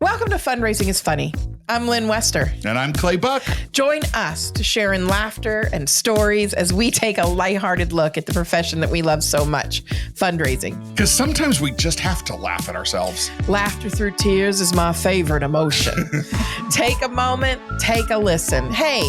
Welcome to Fundraising is Funny. I'm Lynn Wester. And I'm Clay Buck. Join us to share in laughter and stories as we take a lighthearted look at the profession that we love so much, fundraising. Because sometimes we just have to laugh at ourselves. Laughter through tears is my favorite emotion. Take a moment, take a listen. Hey,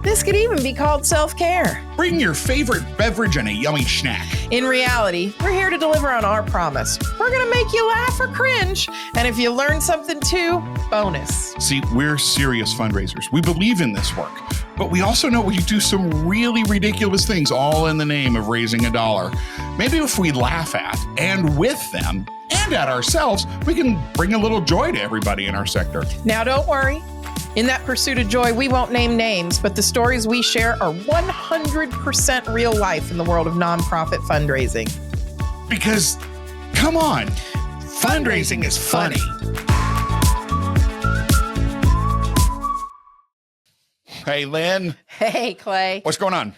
this could even be called self-care. Bring your favorite beverage and a yummy snack. In reality, we're here to deliver on our promise. We're going to make you laugh or cringe. And if you learn something too, bonus. See, we're serious fundraisers. We believe in this work, but we also know we do some really ridiculous things all in the name of raising a dollar. Maybe if we laugh at and with them and at ourselves, we can bring a little joy to everybody in our sector. Now, don't worry. In that pursuit of joy, we won't name names, but the stories we share are 100% real life in the world of nonprofit fundraising. Because, come on, fundraising is funny. Hey, Lynn. Hey, Clay. What's going on?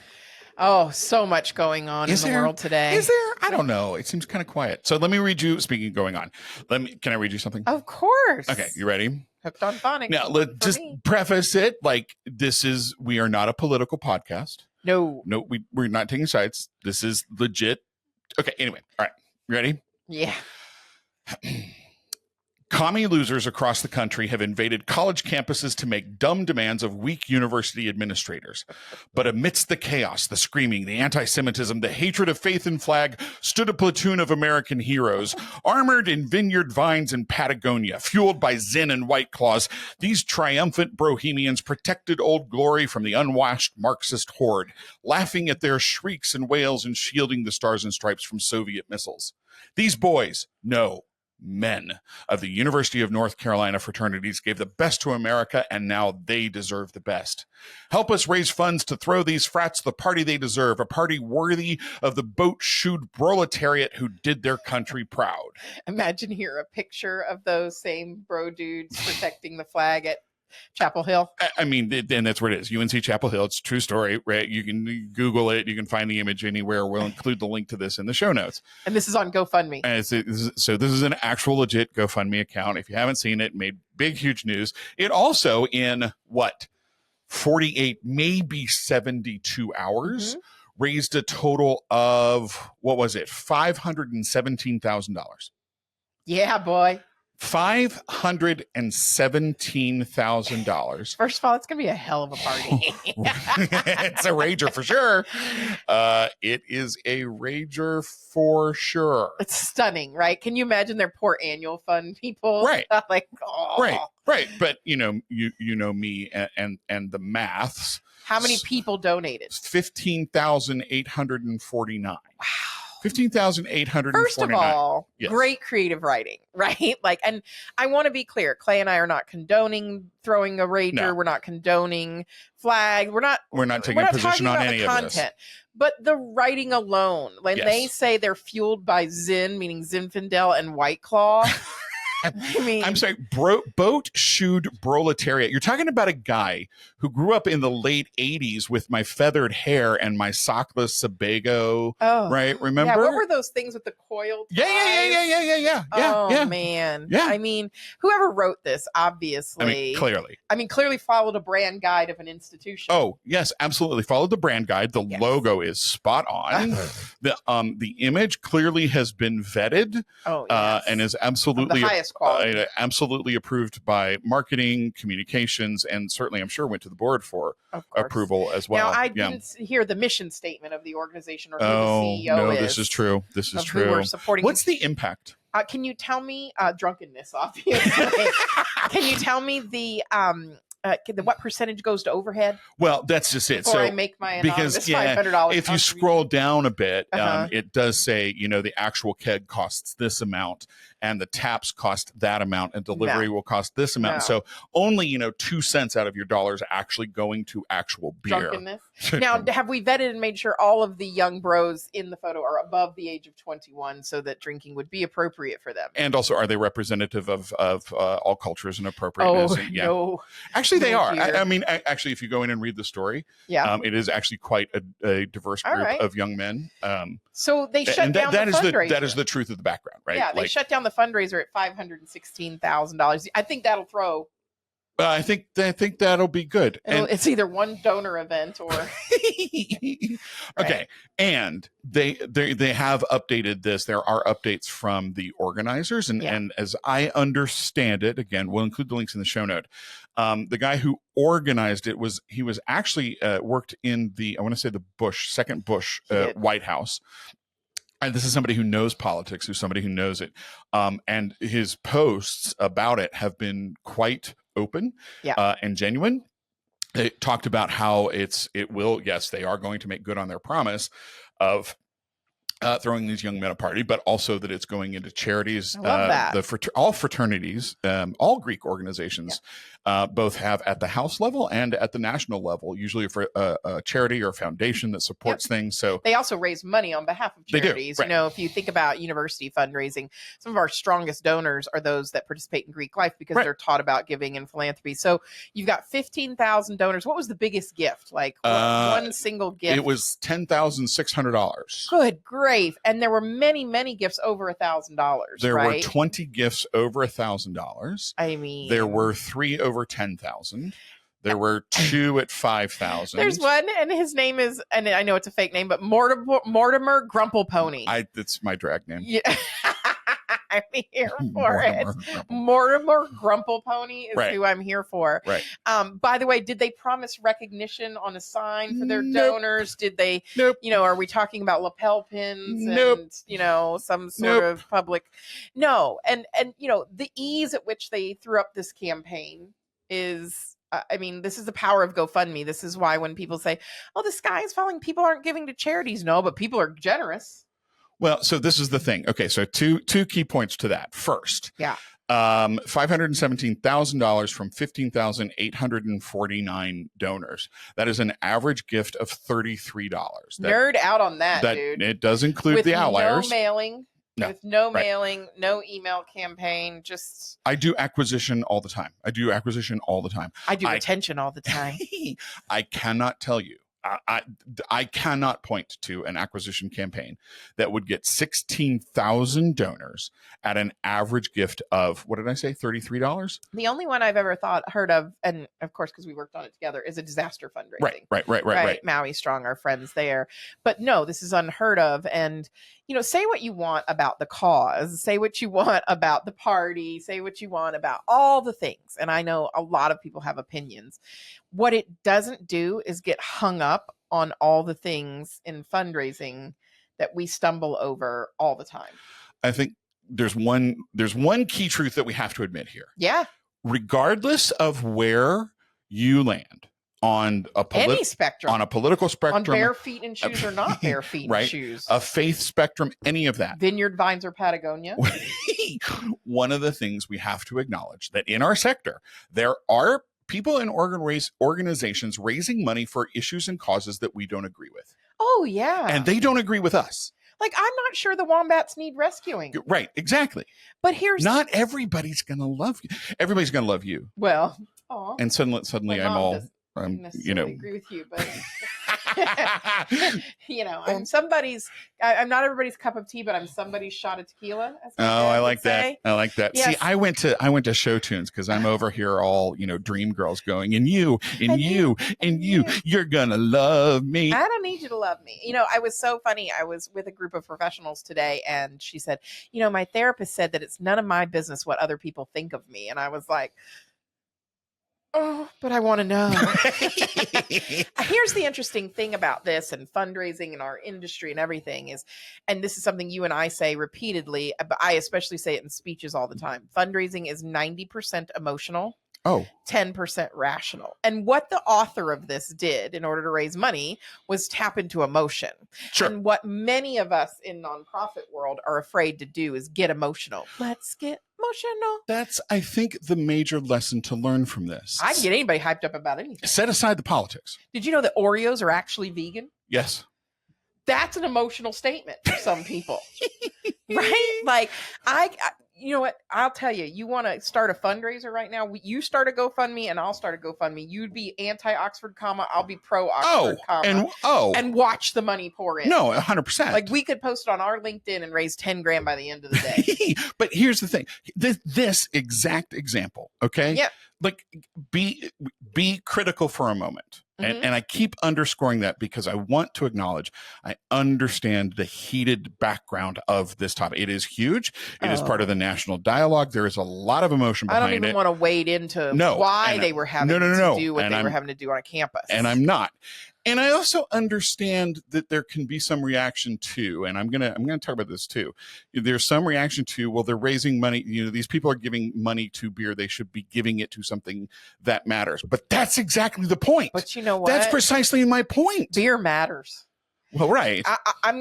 Oh, so much going on in the world today. Is there? I don't know. It seems kind of quiet. So let me read you, speaking of going on, can I read you something? Of course. Okay, you ready? Hooked on phonics. Now, let's just preface it like we are not a political podcast. No, we're not taking sides. This is legit. Okay, anyway. All right. You ready? Yeah. Commie losers across the country have invaded college campuses to make dumb demands of weak university administrators. But amidst the chaos, the screaming, the anti-Semitism, the hatred of faith and flag, stood a platoon of American heroes, armored in vineyard vines in Patagonia, fueled by Zen and White Claws. These triumphant Bohemians protected Old Glory from the unwashed Marxist horde, laughing at their shrieks and wails and shielding the Stars and Stripes from Soviet missiles. These boys, men of the University of North Carolina fraternities gave the best to America, and now they deserve the best. Help us raise funds to throw these frats the party they deserve, a party worthy of the boat-shoed proletariat who did their country proud. Imagine here a picture of those same bro dudes protecting the flag at Chapel Hill. I mean, and that's where it is. UNC Chapel Hill. It's a true story, right? You can Google it. You can find the image anywhere. We'll include the link to this in the show notes. And this is on GoFundMe. And so this is an actual legit GoFundMe account. If you haven't seen it, made big, huge news. It also in 48, maybe 72 hours, raised a total of, $517,000. Yeah, boy. $517,000. First of all, it's going to be a hell of a party. It's a rager for sure. It is a rager for sure. It's stunning, right? Can you imagine their poor annual fund people? Right. Like, oh. Right. But you know me and the maths. How many people donated? 15,849. Wow. 15,849. First of all, yes. Great creative writing, right? And I want to be clear. Clay and I are not condoning throwing a rager. No. We're not condoning flag. We're not taking a position on any of this. But the writing alone, when they say they're fueled by Zen, meaning Zinfandel and White Claw. I mean, I'm sorry, boat-shoed proletariat. You're talking about a guy who grew up in the late 80s with my feathered hair and my sockless Sebago, right? Remember? Yeah, what were those things with the coil ties? Yeah. Oh, man. Yeah. I mean, whoever wrote this, obviously. Clearly followed a brand guide of an institution. Oh, yes, absolutely. Followed the brand guide. The logo is spot on. The image clearly has been vetted and is absolutely the highest quality. Absolutely approved by marketing, communications, and certainly I'm sure went to the board for approval as well. Now, I didn't hear the mission statement of the organization or who the CEO no, is. This is true. This is true. Who we're supporting. What's the impact? Can you tell me drunkenness, obviously. Can you tell me the what percentage goes to overhead? Well, that's just it. Before I make my anonymous $500. If you scroll down a bit, it does say, the actual keg costs this amount and the taps cost that amount and delivery will cost this amount. So only, 2 cents out of your dollars actually going to actual beer. Drunkenness. Now, have we vetted and made sure all of the young bros in the photo are above the age of 21 so that drinking would be appropriate for them? And also, are they representative of all cultures and appropriateness? No. Actually, they are. I mean, actually, if you go in and read the story, it is actually quite a diverse group of young men. So they shut down the fundraiser. That is the truth of the background, right? Yeah, they shut down the the fundraiser at $516,000. I think that'll throw. I think that'll be good. It's either one donor event or. Okay, and they have updated this. There are updates from the organizers, and as I understand it, again, we'll include the links in the show note. The guy who organized it was actually worked in the, I want to say, the second Bush White House. And this is somebody who knows politics, who's somebody who knows it. And his posts about it have been quite open and genuine. They talked about how they are going to make good on their promise of throwing these young men a party, but also that it's going into charities. I love that. All fraternities, all Greek organizations, both have at the house level and at the national level, usually for a charity or a foundation that supports things. So they also raise money on behalf of charities. They do, right. You know, if you think about university fundraising, some of our strongest donors are those that participate in Greek life because they're taught about giving and philanthropy. So you've got 15,000 donors. What was the biggest gift? Like one single gift? It was $10,600. Good grief. And there were many, many gifts over $1,000. There were 20 gifts over $1,000. I mean, there were 3 over 10,000. There were 2 at 5,000. There's one, and his name is, and I know it's a fake name, but Mortimer Grumple Pony. It's my drag name. Yeah. I'm here for it. Mortimer Grumple Pony is who I'm here for. Right. By the way, did they promise recognition on a sign for their donors? Did they, are we talking about lapel pins and, some sort of public? No. And, the ease at which they threw up this campaign is, this is the power of GoFundMe. This is why when people say, oh, the sky is falling, people aren't giving to charities. No, but people are generous. Well, so this is the thing. Okay, so two key points to that. First, $517,000 from 15,849 donors. That is an average gift of $33. Nerd out on that, dude. It does include the outliers. No mailing. With no mailing, no email campaign, just... I do acquisition all the time. I do retention all the time. I cannot tell you. I cannot point to an acquisition campaign that would get 16,000 donors at an average gift of, what did I say, $33? The only one I've ever heard of, and of course, because we worked on it together, is a disaster fundraising. Right. Maui Strong, our friends there. But no, this is unheard of. And, say what you want about the cause, say what you want about the party, say what you want about all the things. And I know a lot of people have opinions. What it doesn't do is get hung up on all the things in fundraising that we stumble over all the time. I think there's one key truth that we have to admit here. Yeah. Regardless of where you land on any spectrum, on a political spectrum, on bare feet and shoes or not bare feet and shoes, a faith spectrum, any of that, vineyard vines or Patagonia. One of the things we have to acknowledge that in our sector, there are people in organizations raising money for issues and causes that we don't agree with. Oh, yeah. And they don't agree with us. Like, I'm not sure the wombats need rescuing. Right, exactly. But here's... Not everybody's going to love you. Everybody's going to love you. Well, and suddenly I'm all... agree with you, but I'm not everybody's cup of tea, but I'm somebody's shot of tequila. I like that. Yes. See, I went to show tunes because I'm over here all dream girls going, and you're gonna love me. I don't need you to love me. I was so funny. I was with a group of professionals today, and she said, my therapist said that it's none of my business what other people think of me, and I was like, oh, but I want to know. Here's the interesting thing about this and fundraising in our industry and everything is, and this is something you and I say repeatedly, but I especially say it in speeches all the time. Fundraising is 90% emotional. 10% rational. And what the author of this did in order to raise money was tap into emotion. Sure. And what many of us in nonprofit world are afraid to do is get emotional. Let's get emotional. That's, I think, the major lesson to learn from this. I can get anybody hyped up about anything. Set aside the politics. Did you know that Oreos are actually vegan? Yes. That's an emotional statement for some people. Right? Like, you know what? I'll tell you, you want to start a fundraiser right now? You start a GoFundMe and I'll start a GoFundMe. You'd be anti-Oxford comma. I'll be pro-Oxford comma. And watch the money pour in. No, 100%. Like we could post it on our LinkedIn and raise 10 grand by the end of the day. But here's the thing. This exact example, okay? Yeah. Like be critical for a moment. Mm-hmm. And I keep underscoring that because I want to acknowledge I understand the heated background of this topic. It is huge. It is part of the national dialogue. There is a lot of emotion behind it. I don't even want to wade into why they were having to do what they were having to do on a campus. And I'm not. And I also understand that there can be some reaction to, and I'm gonna talk about this too. There's some reaction to, well, they're raising money. You know, these people are giving money to beer. They should be giving it to something that matters. But that's exactly the point. But you know what? That's precisely my point. Beer matters. Well, right. I'm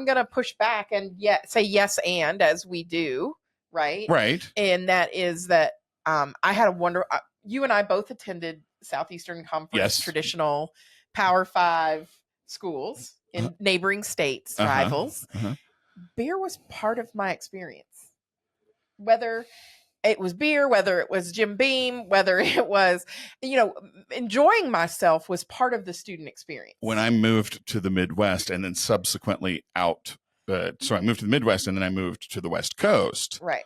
gonna push back and say yes, and as we do, right, right. And that is that I had a wonder. You and I both attended Southeastern Conference traditional Power 5 schools in neighboring states, rivals. Beer was part of my experience. Whether it was beer, whether it was Jim Beam, whether it was, enjoying myself was part of the student experience. When I moved to the Midwest and then subsequently out, so I moved to the Midwest and then I moved to the West Coast. Right.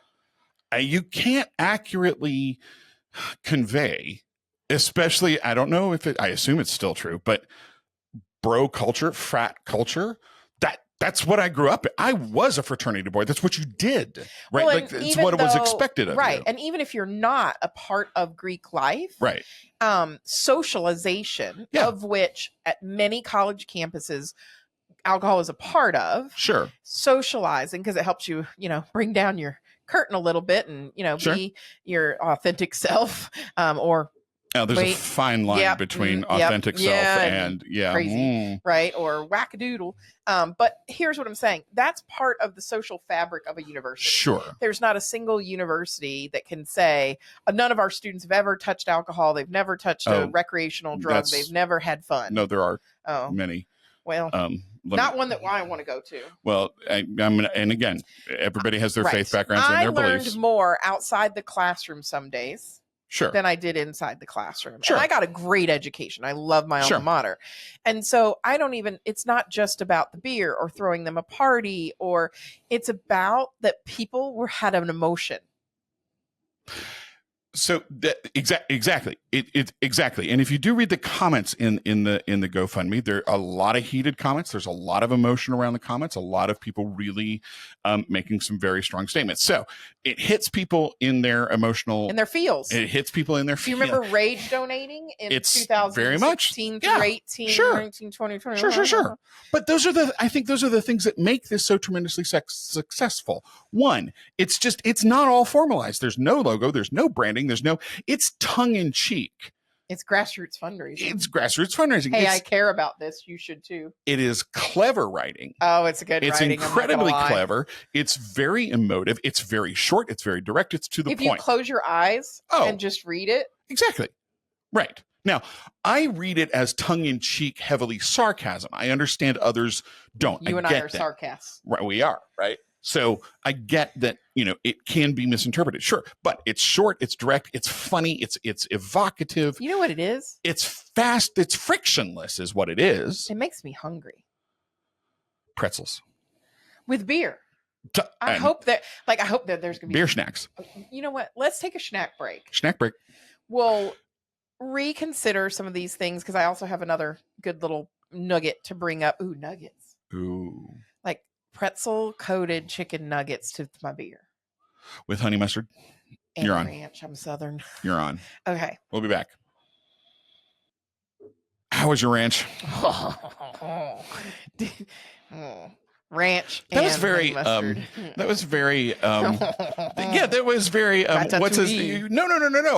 You can't accurately convey, especially, I don't know if I assume it's still true, but bro culture, frat culture, that's what I grew up in. I was a fraternity boy. That's what you did, right? Well, like it's what it was expected of right. you. And even if you're not a part of Greek life, right? Socialization, of which at many college campuses, alcohol is a part of. Sure. Socializing because it helps you, bring down your curtain a little bit and, be your authentic self, or now, there's a fine line between authentic self and crazy, right? Or wackadoodle. But here's what I'm saying. That's part of the social fabric of a university. Sure. There's not a single university that can say none of our students have ever touched alcohol. They've never touched a recreational drug. They've never had fun. No, there are many. Well, not one that I want to go to. Well, and again, everybody has their faith backgrounds and their beliefs. I learned more outside the classroom some days. Sure. Than I did inside the classroom. Sure. And I got a great education. I love my alma mater. And so it's not just about the beer or throwing them a party, or it's about that people had an emotion. So exactly. Exactly. And if you do read the comments in the GoFundMe, there are a lot of heated comments. There's a lot of emotion around the comments. A lot of people really making some very strong statements. So it hits people in their emotional, in their feels. It hits people in their feels. Do you remember Rage donating in 2016 very much through 18, sure. 19, 20, 20? Sure. But I think those are the things that make this so tremendously successful. One, it's not all formalized. There's no logo. There's no branding. It's tongue in cheek. It's grassroots fundraising. Hey, I care about this. You should too. It is clever writing. Oh, it's good writing. It's incredibly clever. It's very emotive. It's very short. It's very direct. It's to the point. If you close your eyes and just read it. Exactly. Right. Now, I read it as tongue in cheek, heavily sarcasm. I understand others don't. You and I are sarcasts. Right. We are. Right. So I get that, it can be misinterpreted. Sure. But it's short, it's direct, it's funny, it's evocative. You know what it is? It's fast, it's frictionless is what it is. It makes me hungry. Pretzels. With beer. I hope that there's going to be beer snacks. You know what? Let's take a snack break. Snack break. We'll reconsider some of these things because I also have another good little nugget to bring up. Ooh, nuggets. Ooh. Like pretzel coated chicken nuggets to my beer with honey mustard. And You're on ranch. I'm Southern. You're on. Okay. We'll be back. How was your ranch? Ranch. That was very. That was very. Yeah, that was very. What's his? No.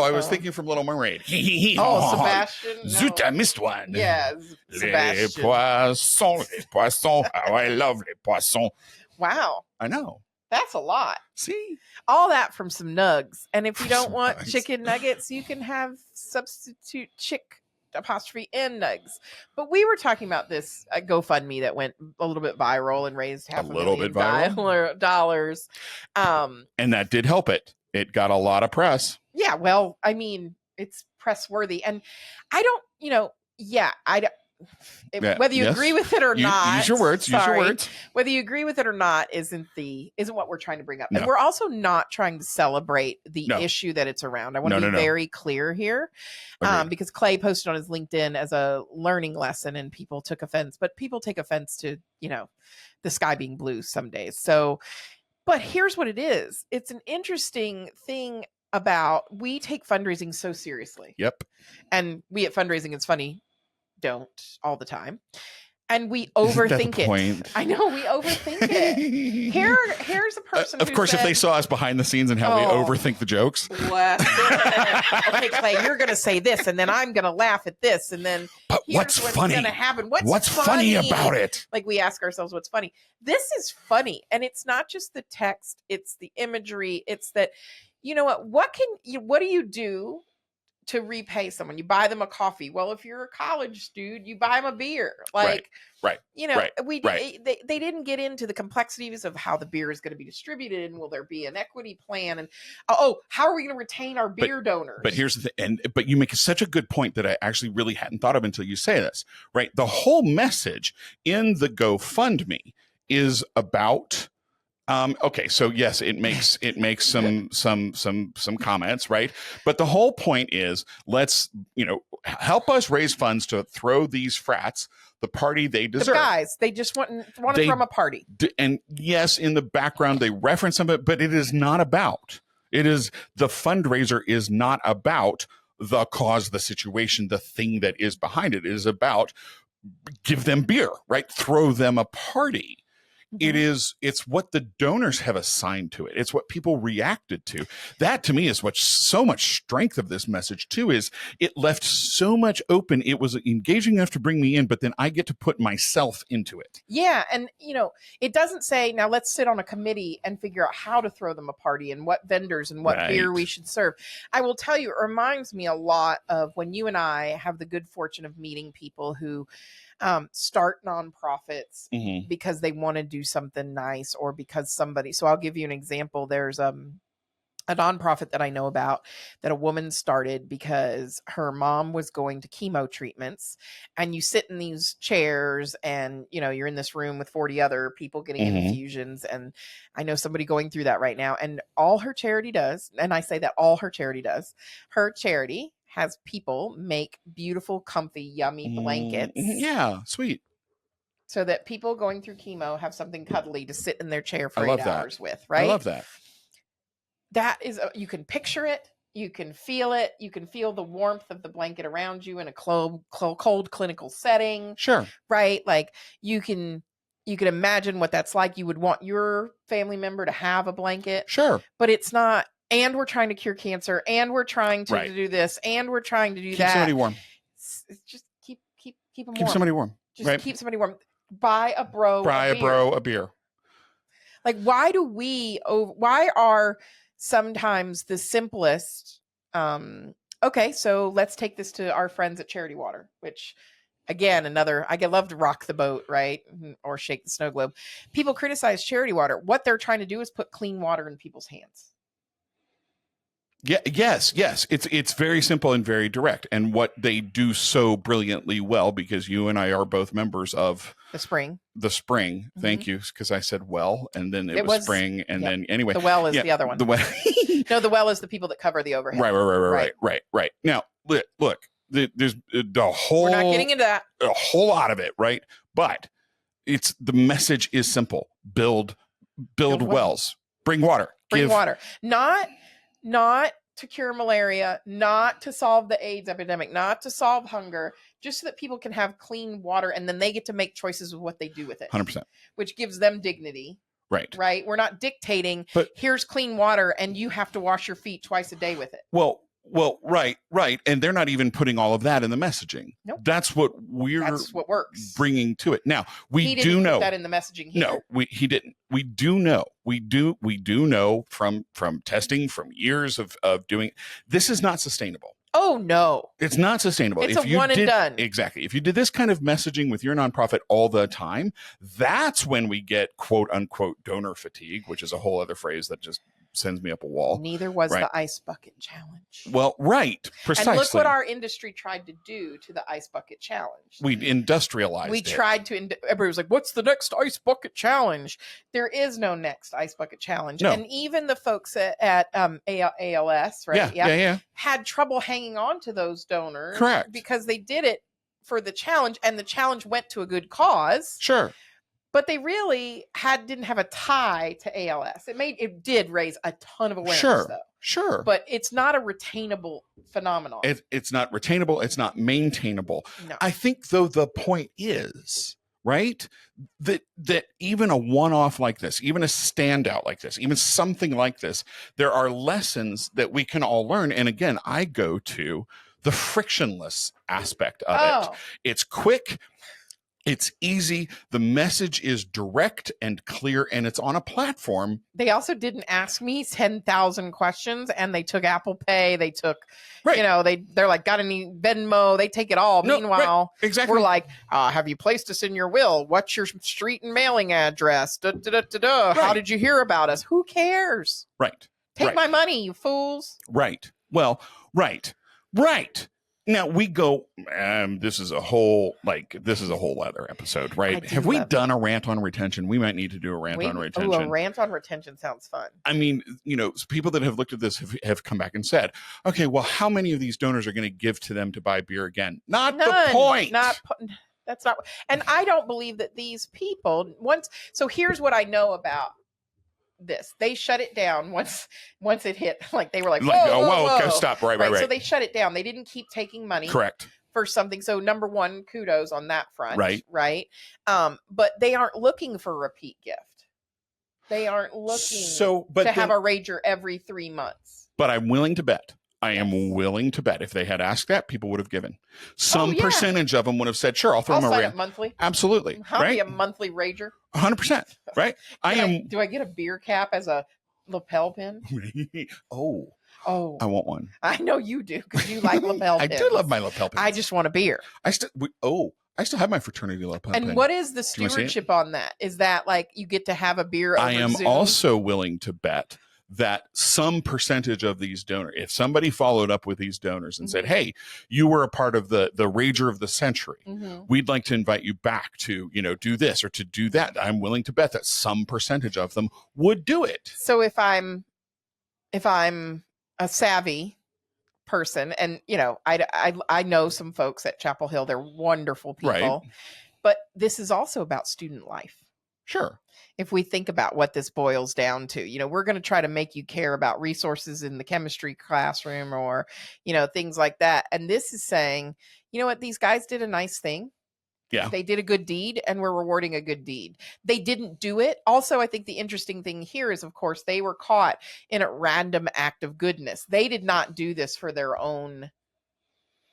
I was thinking from Little Mermaid. Sebastian. No. Zut, I missed one. Yeah, Sebastian. Les poissons. How I love les poissons. Wow. I know. That's a lot. See? All that from some nugs. And if you don't want chicken nuggets, you can have substitute chick apostrophe-N nugs. But we were talking about this GoFundMe that went a little bit viral and raised $500,000. And that did help it. It got a lot of press. Yeah, well, I mean, it's press worthy. And I don't, whether you agree with it or not, use your words. Whether you agree with it or not isn't what we're trying to bring up. No. And we're also not trying to celebrate the issue that it's around. I want to be very clear here, because Clay posted on his LinkedIn as a learning lesson, and people took offense. But people take offense to the sky being blue some days. So, but here's what it is. It's an interesting thing about we take fundraising so seriously. Yep. And we at Fundraising, it's funny, don't all the time, and we overthink it. Point? I know we overthink it. Here's a person. Of course, if they saw us behind the scenes and how we overthink the jokes. Okay, Clay, you're going to say this, and then I'm going to laugh at this, and then. But what's funny? Going to happen? What's funny about it? Like we ask ourselves, what's funny? This is funny, and it's not just the text; it's the imagery. It's that. You know what? What do you do to repay someone? You buy them a coffee. Well, if you're a college dude, you buy them a beer. Like, right. They didn't get into the complexities of how the beer is going to be distributed, and will there be an equity plan, and how are we going to retain our beer donors? But here's the thing, but you make such a good point that I actually really hadn't thought of until you say this. Right, the whole message in the GoFundMe is about. Okay, so yes, it makes some comments, right? But the whole point is, let's help us raise funds to throw these frats the party they deserve. The guys, they just want to throw them a party. And yes, in the background they reference some of it, but it is not about. It is the fundraiser is not about the cause, the situation, the thing that is behind it. It is about give them beer, right? Throw them a party. It's what the donors have assigned to it. It's what people reacted to. That to me is what's so much strength of this message too, is it left so much open. It was engaging enough to bring me in, but then I get to put myself into it. Yeah. And it doesn't say, now let's sit on a committee and figure out how to throw them a party and what vendors and what beer we should serve. I will tell you, it reminds me a lot of when you and I have the good fortune of meeting people who start nonprofits because they want to do something nice, or because somebody. So I'll give you an example. There's a nonprofit that I know about that a woman started because her mom was going to chemo treatments, and you sit in these chairs and you're in this room with 40 other people getting infusions. And I know somebody going through that right now, and all her charity does, and I say that all her charity does, her charity has people make beautiful, comfy, yummy blankets. Yeah, sweet. So that people going through chemo have something cuddly to sit in their chair for 8 hours with, right? I love that. That is, you can picture it. You can feel it. You can feel the warmth of the blanket around you in a cold clinical setting. Sure. Right? Like you can imagine what that's like. You would want your family member to have a blanket. Sure. But it's not. And we're trying to cure cancer, and we're trying to do this, and we're trying to do that. Keep somebody warm. Just keep them warm. Keep somebody warm. Just keep somebody warm. Buy a bro a beer. Like, why are sometimes the simplest, okay, so let's take this to our friends at Charity Water, which again, I love to rock the boat, right? Or shake the snow globe. People criticize Charity Water. What they're trying to do is put clean water in people's hands. Yeah, yes. It's very simple and very direct. And what they do so brilliantly well, because you and I are both members of the spring. Thank you. Because I said well, and then it was spring. And then anyway, the well is the other one. The well. No, the well is the people that cover the overhead. Right. Now, look, there's the whole. We're not getting into that. A whole lot of it, right? But the message is simple: build wells, bring water, bring water, not to cure malaria, not to solve the AIDS epidemic, not to solve hunger, just so that people can have clean water, and then they get to make choices of what they do with it. 100%. Which gives them dignity. Right. We're not dictating, but here's clean water and you have to wash your feet twice a day with it. Well, right. And they're not even putting all of that in the messing. Nope. That's what works. Bringing to it. Now, he didn't put that in the messaging here. No, he didn't. We do know. We do know from testing, from years of doing, this is not sustainable. Oh, no. It's not sustainable. It's a one and done. Exactly. If you did this kind of messaging with your nonprofit all the time, that's when we get quote unquote donor fatigue, which is a whole other phrase that just sends me up a wall. Neither was the ice bucket challenge. Well, right. Precisely. And look what our industry tried to do to the ice bucket challenge. We industrialized it. Tried to, everybody was like, what's the next ice bucket challenge? There is no next ice bucket challenge. No. And even the folks at ALS, right? Yeah. Had trouble hanging on to those donors. Correct. Because they did it for the challenge, and the challenge went to a good cause. Sure. But they really didn't have a tie to ALS. It did raise a ton of awareness, though. Sure. But it's not a retainable phenomenon. It's not retainable. It's not maintainable. No. I think, though, the point is, right, that even a one-off like this, even a standout like this, even something like this, there are lessons that we can all learn. And again, I go to the frictionless aspect of it. It's quick. It's easy. The message is direct and clear, and it's on a platform. They also didn't ask me 10,000 questions, and they took Apple Pay. They took, they're like, got any Venmo? They take it all. No, Meanwhile, right. Exactly. We're like, have you placed us in your will? What's your street and mailing address? Right. How did you hear about us? Who cares? Right. Take my money, you fools. Right. Well, right. Now we go, this is a whole other episode, right? Have we done a rant on retention? We might need to do a rant on retention. Oh, a rant on retention sounds fun. I mean, people that have looked at this have come back and said, okay, well, how many of these donors are going to give to them to buy beer again? None. The point. That's not, and I don't believe that these people so here's what I know about this. They shut it down once it hit, like they were like, whoa. Okay, stop. Right. So they shut it down. They didn't keep taking money. Correct. For something. So number one, kudos on that front. Right. But they aren't looking for a repeat gift. They aren't looking to have a rager every 3 months. But I'm willing to bet. I am willing to bet if they had asked that, people would have given. Some percentage of them would have said, sure, I'll throw them a sign up monthly. Absolutely. I'll be a monthly rager. 100%. Right. Do I get a beer cap as a lapel pin? Oh, I want one. I know you do, because you like lapel pins. I do love my lapel pins. I just want a beer. I still have my fraternity lapel pin. And what is the stewardship on that? Is that like you get to have a beer over I am Zoom? Also willing to bet that some percentage of these donors, if somebody followed up with these donors and said, hey, you were a part of the Rager of the Century. We'd like to invite you back to, do this or to do that. I'm willing to bet that some percentage of them would do it. So if I'm a savvy person, and, I know some folks at Chapel Hill, they're wonderful people, right. But this is also about student life. Sure. If we think about what this boils down to, we're going to try to make you care about resources in the chemistry classroom or, things like that. And this is saying, you know what, these guys did a nice thing. Yeah. They did a good deed, and we're rewarding a good deed. They didn't do it. Also, I think the interesting thing here is, of course, they were caught in a random act of goodness. They did not do this for their own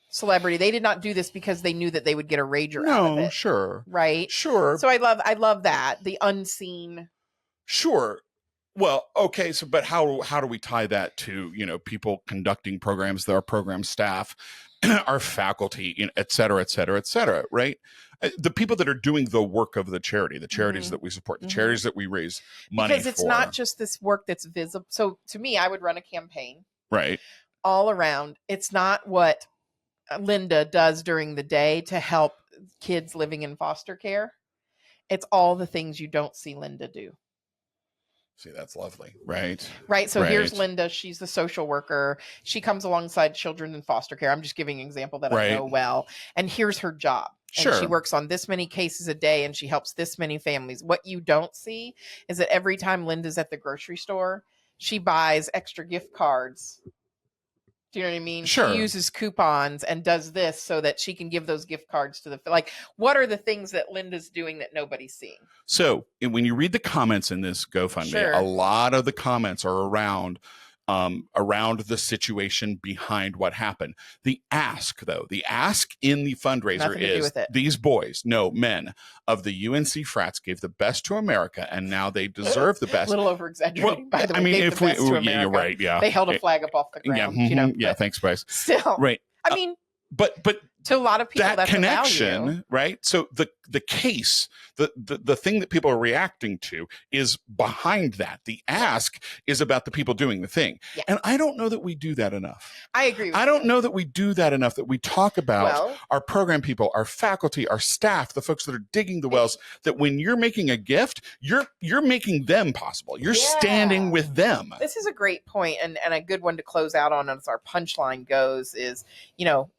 celebrity. They did not do this because they knew that they would get a rager out of it. Sure. Right? Sure. So I love that. The unseen. Sure. Well, okay. So, but how do we tie that to, people conducting programs, our program staff, our faculty, et cetera, right? The people that are doing the work of the charity, the charities that we support, the charities that we raise money for. Because it's not just this work that's visible. So to me, I would run a campaign. Right. All around. It's not what Linda does during the day to help kids living in foster care. It's all the things you don't see Linda do. See, that's lovely. Right. So here's Linda. She's the social worker. She comes alongside children in foster care. I'm just giving an example that I know well. And here's her job. And she works on this many cases a day, and she helps this many families. What you don't see is that every time Linda's at the grocery store, she buys extra gift cards. Do you know what I mean? Sure. She uses coupons and does this so that she can give those gift cards to what are the things that Linda's doing that nobody's seeing? So when you read the comments in this GoFundMe, a lot of the comments are around around the situation behind what happened. The ask in the fundraiser Nothing to do is with it. these boys, no, men of the UNC frats gave the best to America, and now they deserve the A best. little over exaggerating, by the way. I mean, gave if the best to yeah, America. you're right. Yeah, They held a flag up off the ground. yeah. Thanks, Bryce. Still, Right. I mean, but to a lot of people, that that's connection, a value. right? So the case, the thing that people are reacting to is behind that. The ask is about the people doing the thing. Yeah. And I don't know that we do that enough. I agree with I don't know that we do that enough, that we talk about our program people, our faculty, our staff, the folks that are digging the wells, that when you're making a gift, you're making them possible. You're standing with them. This is a great point, and a good one to close out on as our punchline goes is,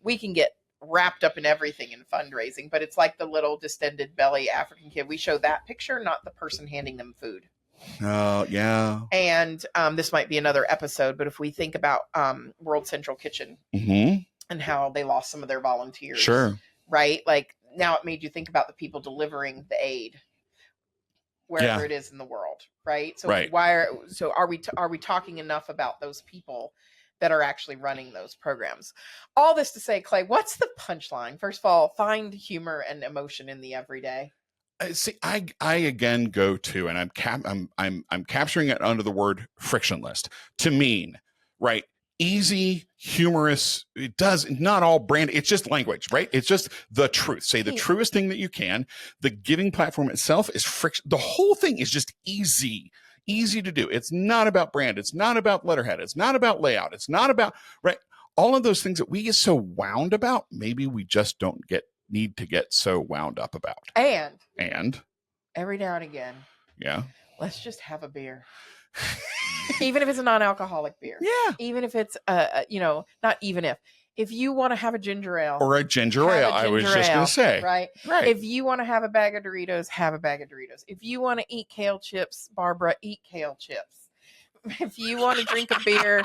we can get wrapped up in everything in fundraising, but it's like the little distended belly African kid. We show that picture, not the person handing them food. Oh, yeah. And this might be another episode, but if we think about World Central Kitchen and how they lost some of their volunteers, sure, right? Like, now it made you think about the people delivering the aid wherever it is in the world, right? So are we talking enough about those people that are actually running those programs? All this to say, Clay, what's the punchline? First of all, find humor and emotion in the everyday. See, I again go to, and I'm capturing it under the word frictionless to mean, right? Easy, humorous. It does not all brand. It's just language, right? It's just the truth. Say the truest thing that you can. The giving platform itself is friction. The whole thing is just easy to do. It's not about brand. It's not about letterhead. It's not about layout. It's not about, right? All of those things that we get so wound about, maybe we just don't need to get so wound up about. And every now and again, let's just have a beer. Even if it's a non-alcoholic beer. Yeah. Even if it's not even if you want to have a ginger ale. Or a ginger ale, I was just going to say. Right. If you want to have a bag of Doritos, have a bag of Doritos. If you want to eat kale chips, Barbara, eat kale chips. If you want to drink a beer,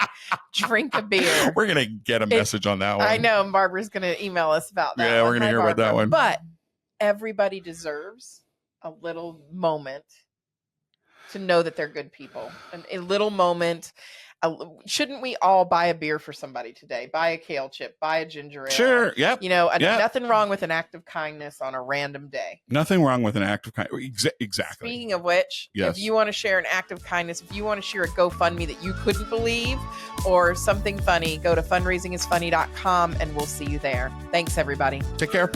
drink a beer. We're going to get a message on that one. I know. And Barbara's going to email us about that. Yeah, we're going to hear about that one. But everybody deserves a little moment to know that they're good people. A little moment. Shouldn't we all buy a beer for somebody today? Buy a kale chip, buy a ginger ale. Sure. Yep. Nothing wrong with an act of kindness on a random day. Nothing wrong with an act of kindness. Exactly. Speaking of which, if you want to share an act of kindness, if you want to share a GoFundMe that you couldn't believe or something funny, go to fundraisingisfunny.com and we'll see you there. Thanks, everybody. Take care.